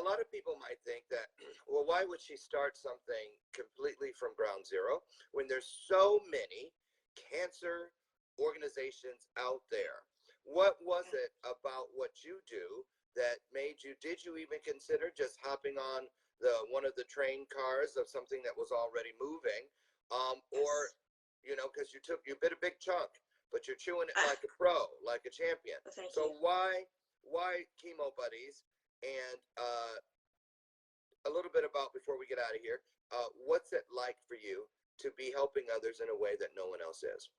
a lot of people might think that, well, why would she start something completely from ground zero when there's so many cancer organizations out there? What was it about what you do that made you, did you even consider just hopping on the one of the train cars of something that was already moving? Or, Yes. because you bit a big chunk, but you're chewing it Ah, like a pro, like a champion. well, thank you. So why chemo buddies? And a little bit about, before we get out of here, what's it like for you to be helping others in a way that no one else is?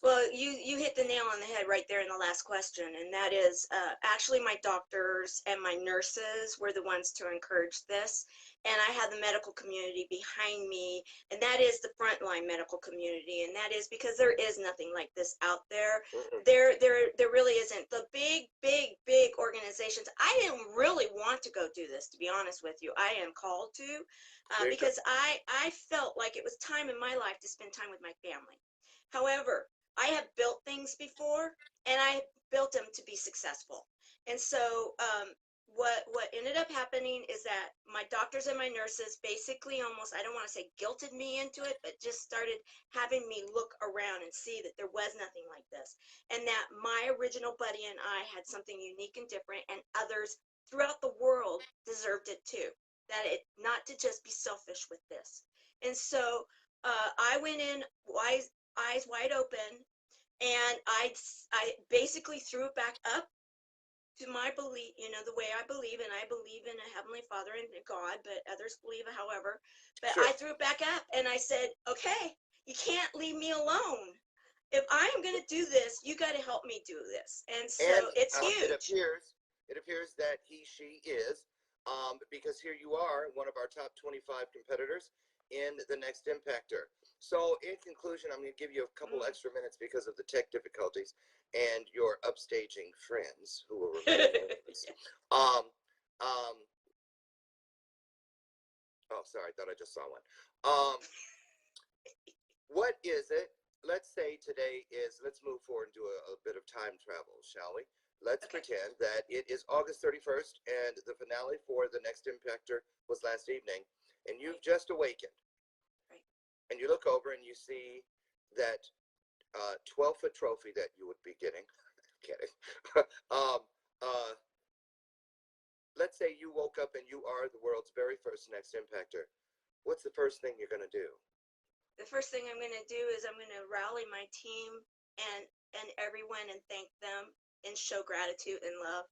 Well, you hit the nail on the head right there in the last question, and that is actually my doctors and my nurses were the ones to encourage this, and I had the medical community behind me, and that is the frontline medical community, and that is because there is nothing like this out there. Mm-mm. There really isn't. The big organizations. I didn't really want to go do this, to be honest with you. I am called to, There you go. because I felt like it was time in my life to spend time with my family. However, I have built things before, and I built them to be successful. And so, what ended up happening is that my doctors and my nurses basically almost, I don't want to say guilted me into it, but just started having me look around and see that there was nothing like this, and that my original buddy and I had something unique and different, and others throughout the world deserved it too. That it not to just be selfish with this. And so, I went in wise, eyes wide open, and I basically threw it back up to my belief, the way I believe, and I believe in a heavenly Father and a God, but others believe however. But Sure. I threw it back up and I said, okay, you can't leave me alone. If I am going to do this, you got to help me do this. And so And it's it huge. appears it appears that she is, because here you are, one of our top 25 competitors in the next Impactor. So, in conclusion, I'm going to give you a couple Mm. extra minutes because of the tech difficulties and your upstaging friends who will remain nameless. Um, um, oh, sorry, I thought I just saw one. What is it? Let's say today is, let's move forward and do a bit of time travel, shall we? Let's Okay. pretend that it is August 31st and the finale for the next Impactor was last evening, and Right. you've just awakened, Right. and you look over and you see that 12-foot trophy that you would be getting. Kidding. um, uh, let's say you woke up and you are the world's very first next Impactor. What's the first thing you're going to do? The first thing I'm going to do is I'm going to rally my team and everyone and thank them and show gratitude and love.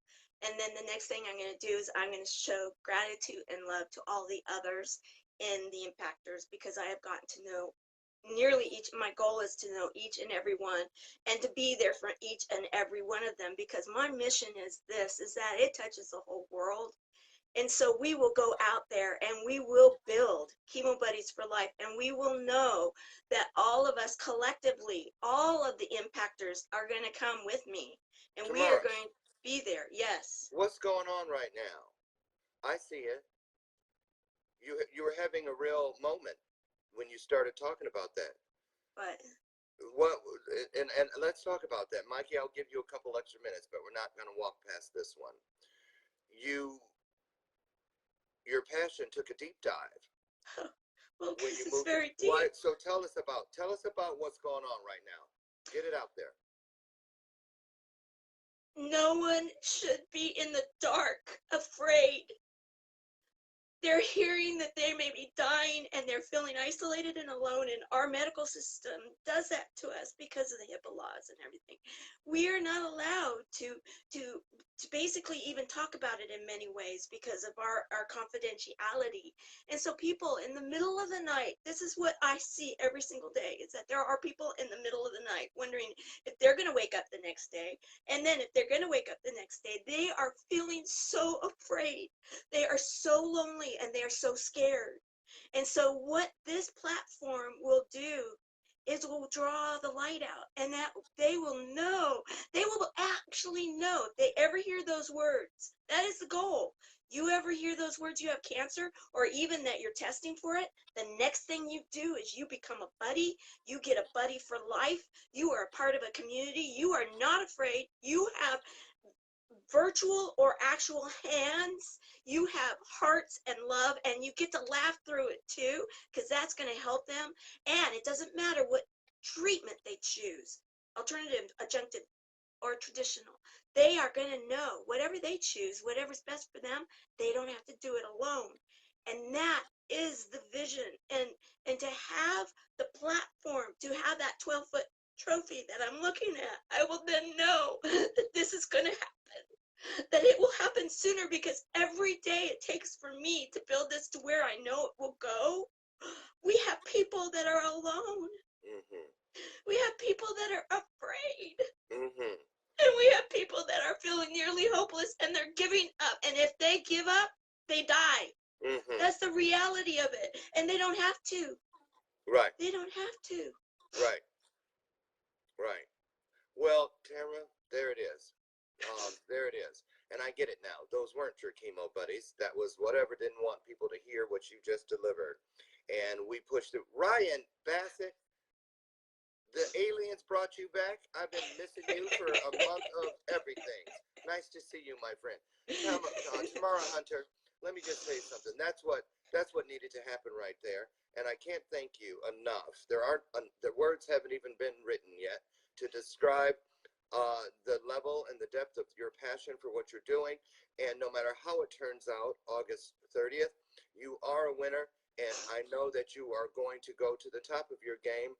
And then the next thing I'm going to do is I'm going to show gratitude and love to all the others in the Impactors, because I have gotten to know nearly each. My goal is to know each and every one and to be there for each and every one of them, because my mission is this, is that it touches the whole world. And so we will go out there and we will build Chemo Buddies for Life, and we will know that all of us collectively, all of the impactors are going to come with me, and we are Tamara, going to be there. Yes. what's going on right now? I see it. You were having a real moment when you started talking about that. But What and let's talk about that, Mikey. I'll give you a couple extra minutes, but we're not going to walk past this one. You your passion took a deep dive well, when this you is moved it. very Why? deep. So tell us about what's going on right now. Get it out there. No one should be in the dark, afraid. They're hearing that they may be dying and they're feeling isolated and alone, and our medical system does that to us because of the HIPAA laws and everything. We are not allowed to basically even talk about it in many ways because of our confidentiality. And so people in the middle of the night, this is what I see every single day, is that there are people in the middle of the night wondering if they're going to wake up the next day. And then if they're going to wake up the next day, they are feeling so afraid, they are so lonely, and they are so scared. And so what this platform will do is will draw the light out, and that they will know, they will actually know, if they ever hear those words, that is the goal. You ever hear those words, you have cancer, or even that you're testing for it, the next thing you do is you become a buddy. You get a buddy for life. You are a part of a community. You are not afraid. You have virtual or actual hands, you have hearts and love, and you get to laugh through it too, because that's going to help them. And it doesn't matter what treatment they choose, alternative, adjunctive, or traditional. They are going to know whatever they choose, whatever's best for them, they don't have to do it alone. And that is the vision. And to have the platform, to have that 12-foot trophy that I'm looking at, I will then know that this is going to happen, that it will happen sooner, because every day it takes for me to build this to where I know it will go. We have people that are alone. Mm-hmm. We have people that are afraid. Mm-hmm. And we have people that are feeling nearly hopeless, and they're giving up. And if they give up, they die. Mm-hmm. That's the reality of it. And they don't have to. Right. They don't have to. Right. Right. Well, Tamara, there it is. There it is. And I get it now. Those weren't your chemo buddies. That was whatever didn't want people to hear what you just delivered. And we pushed it. Ryan Bassett, the aliens brought you back. I've been missing you for a month of everything. Nice to see you, my friend. Tamara Hunter, let me just say something. That's what needed to happen right there. And I can't thank you enough. The words haven't even been written yet to describe the level and the depth of your passion for what you're doing. And no matter how it turns out, August 30th, you are a winner. And I know that you are going to go to the top of your game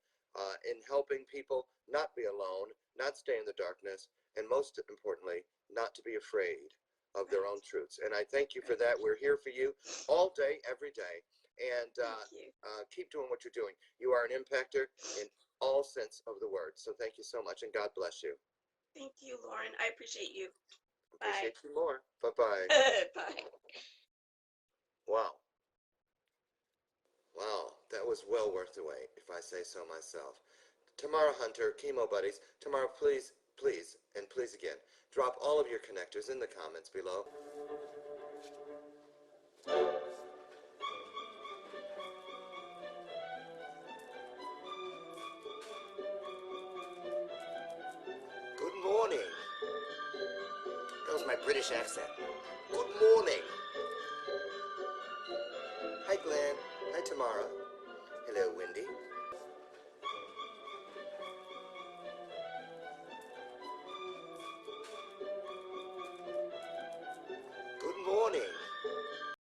in helping people not be alone, not stay in the darkness, and most importantly, not to be afraid of their own truths. And I thank you for that. We're here for you all day, every day. And keep doing what you're doing. You are an impactor in all sense of the word. So thank you so much, and God bless you. Thank you, Loren. I appreciate you. Appreciate you more. Bye-bye. Bye. Wow. Wow, that was well worth the wait, if I say so myself. Tamara Hunter, Chemo Buddies. Tamara, please, please, and please again, drop all of your connectors in the comments below. Good morning. That was my British accent. Good morning. Hi, Glenn. Hi, Tamara. Hello, Wendy.